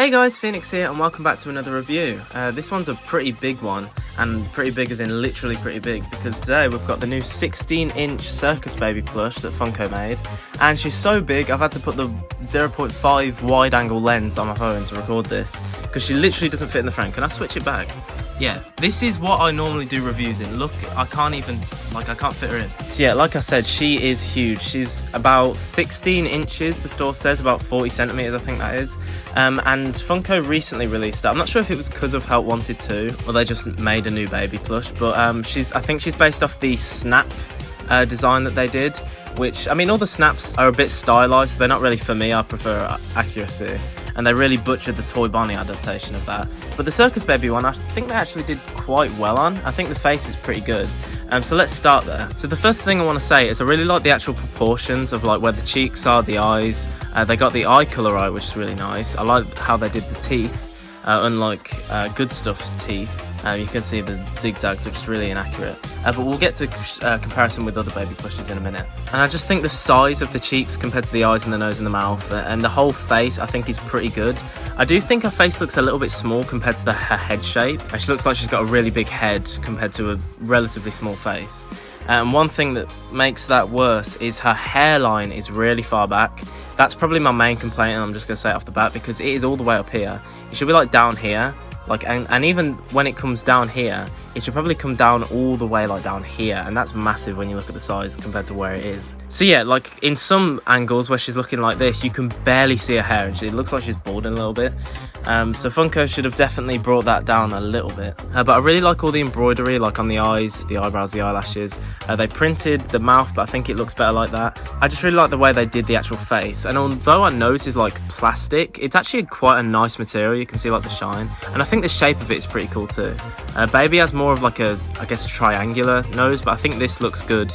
Hey guys, Phoenix here and welcome back to another review. This one's a pretty big one, and pretty big as in literally pretty big, because today we've got the new 16-inch Circus Baby plush that Funko made, and she's so big I've had to put the 0.5 wide angle lens on my phone to record this, because she literally doesn't fit in the frame. Can I switch it back? Yeah, this is what I normally do reviews in. Look, I can't fit her in. So yeah, like I said, she is huge. She's about 16 inches, the store says, about 40 centimeters, I think that is. And Funko recently released it. I'm not sure if it was because of how it wanted to, or they just made a new baby plush, but I think she's based off the snap design that they did, which, I mean, all the snaps are a bit stylized, so they're not really for me. I prefer accuracy. And they really butchered the Toy Bonnie adaptation of that. But the Circus Baby one, I think they actually did quite well on. I think the face is pretty good. So let's start there. So the first thing I want to say is I really like the actual proportions of like where the cheeks are, the eyes. They got the eye colour right, which is really nice. I like how they did the teeth, unlike Good Stuff's teeth. You can see the zigzags, which is really inaccurate. But we'll get to comparison with other baby plushes in a minute. And I just think the size of the cheeks compared to the eyes and the nose and the mouth and the whole face, I think, is pretty good. I do think her face looks a little bit small compared to her head shape. And she looks like she's got a really big head compared to a relatively small face. And one thing that makes that worse is her hairline is really far back. That's probably my main complaint, and I'm just going to say it off the bat, because it is all the way up here. It should be like down here. And even when it comes down here, it should probably come down all the way like down here, and that's massive when you look at the size compared to where it is. So yeah, like in some angles where she's looking like this, you can barely see her hair, and it looks like she's balding a little bit. So Funko should have definitely brought that down a little bit. But I really like all the embroidery, like on the eyes, the eyebrows, the eyelashes. They printed the mouth, but I think it looks better like that. I just really like the way they did the actual face. And although our nose is like plastic, it's actually quite a nice material. You can see like the shine. And I think the shape of it is pretty cool too. Baby has more of like a, I guess, triangular nose, but I think this looks good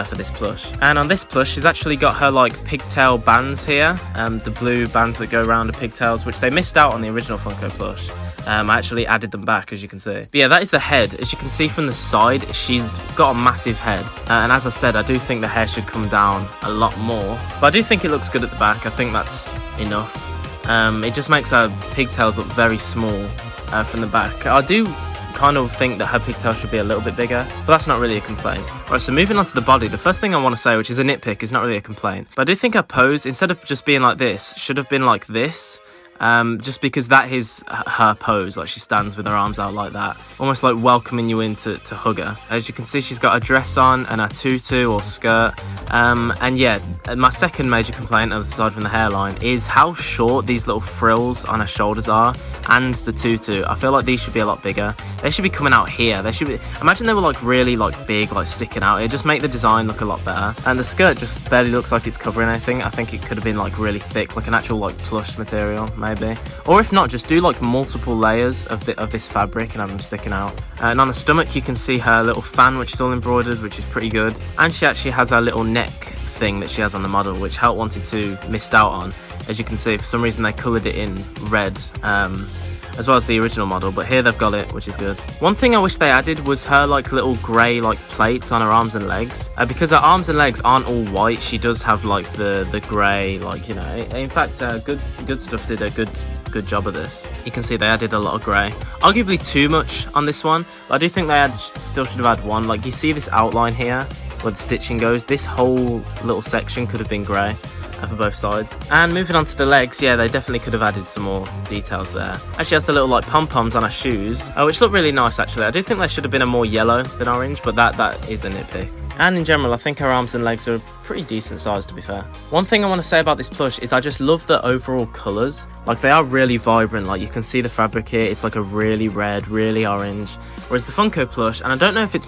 for this plush. And on this plush, she's actually got her like pigtail bands here, the blue bands that go around the pigtails, which they missed out on the original Funko plush. I actually added them back, as you can see. But yeah, that is the head. As you can see from the side, she's got a massive head. And as I said, I do think the hair should come down a lot more. But I do think it looks good at the back. I think that's enough. It just makes her pigtails look very small from the back. I do kind of think that her pigtails should be a little bit bigger, but that's not really a complaint. Right, so moving on to the body, the first thing I want to say, which is a nitpick, is not really a complaint, but I do think her pose, instead of just being like this, should have been like this. Just because that is her pose, like she stands with her arms out like that, almost like welcoming you in to hug her. As you can see, she's got a dress on and a tutu or skirt. And yeah, my second major complaint, aside from the hairline, is how short these little frills on her shoulders are, and the tutu. I feel like these should be a lot bigger. They should be coming out here. They should be, imagine they were like really like big, like sticking out. It just make the design look a lot better. And the skirt just barely looks like it's covering anything. I think it could have been like really thick, like an actual like plush material maybe. Or if not, just do like multiple layers of this fabric and have them sticking out. And on the stomach, you can see her little fan, which is all embroidered, which is pretty good. And she actually has her little neck thing that she has on the model, which Help Wanted to missed out on. As you can see, for some reason they coloured it in red, as well as the original model, but here they've got it, which is good. One thing I wish they added was her like little grey like plates on her arms and legs, because her arms and legs aren't all white. She does have like the grey, like, you know. In fact, Good Stuff did a good job of this. You can see they added a lot of grey, arguably too much on this one, but I do think they still should have had one. Like, you see this outline here where the stitching goes, this whole little section could have been grey for both sides. And moving on to the legs, yeah, they definitely could have added some more details there. And she has the little like pom-poms on her shoes, which look really nice actually. I do think they should have been a more yellow than orange, but that is a nitpick. And in general, I think her arms and legs are pretty decent size, to be fair. One thing I want to say about this plush is I just love the overall colours. Like, they are really vibrant. Like, you can see the fabric here, it's like a really red, really orange. Whereas the Funko plush, and I don't know if it's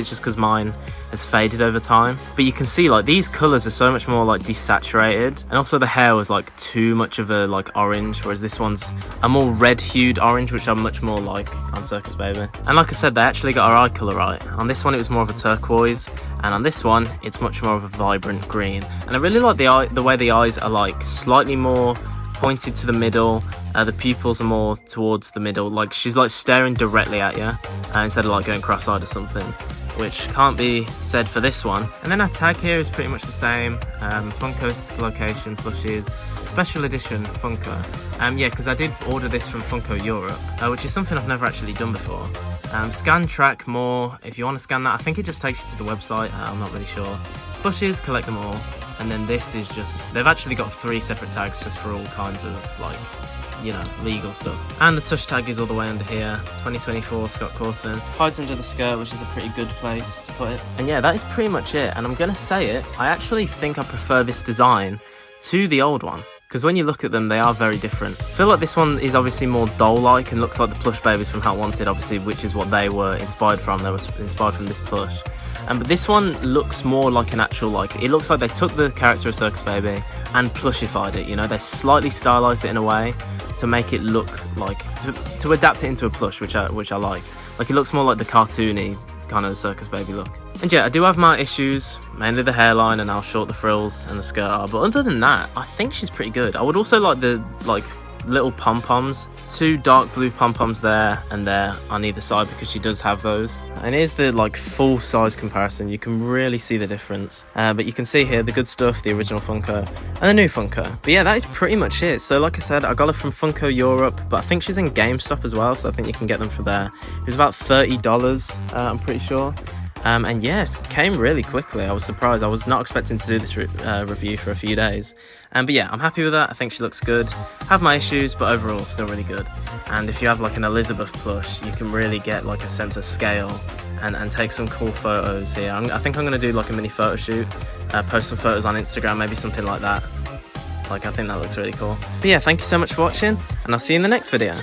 just because mine has faded over time, but you can see like these colours are so much more like desaturated, and also the hair was like too much of a like orange, whereas this one's a more red hued orange, which I'm much more like on Circus Baby. And like I said, they actually got her eye colour right. On this one it was more of a turquoise, and on this one it's much more of a vibrant green. And I really like the way the eyes are like slightly more pointed to the middle. The pupils are more towards the middle, like she's like staring directly at you instead of like going cross-eyed or something. which can't be said for this one. And then our tag here is pretty much the same. Funko's location, plushies, special edition Funko. Yeah, because I did order this from Funko Europe, which is something I've never actually done before. Scan, track, more. If you want to scan that, I think it just takes you to the website. I'm not really sure. Plushies, collect them all. And then this is just, they've actually got 3 separate tags just for all kinds of, like, you know, legal stuff. And the tush tag is all the way under here, 2024 Scott Cawthon. Hides under the skirt, which is a pretty good place to put it. And yeah, that is pretty much it. And I'm gonna say it, I actually think I prefer this design to the old one, because when you look at them, they are very different. I feel like this one is obviously more doll-like and looks like the plush babies from How Wanted, obviously, which is what they were inspired from. They were inspired from this plush. But this one looks more like an actual, like, it looks like they took the character of Circus Baby and plushified it, you know? They slightly stylized it in a way to make it look like, to adapt it into a plush, which I like. Like, it looks more like the cartoony kind of Circus Baby look. And yeah, I do have my issues, mainly the hairline and how short the frills and the skirt are, but other than that, I think she's pretty good. I would also like the, like, little pom-poms, 2 dark blue pom-poms there and there on either side, because she does have those. And here's the, like, full size comparison. You can really see the difference, but you can see here the good stuff, the original Funko and the new Funko. But yeah, that is pretty much it. So like I said, I got her from Funko Europe, but I think she's in GameStop as well, so I think you can get them from there. It was about $30, I'm pretty sure. And yeah, it came really quickly. I was surprised. I was not expecting to do this review for a few days. But yeah, I'm happy with that. I think she looks good. Have my issues, but overall, still really good. And if you have like an Elizabeth plush, you can really get like a sense of scale and take some cool photos here. I think I'm going to do like a mini photo shoot, post some photos on Instagram, maybe something like that. Like, I think that looks really cool. But yeah, thank you so much for watching, and I'll see you in the next video.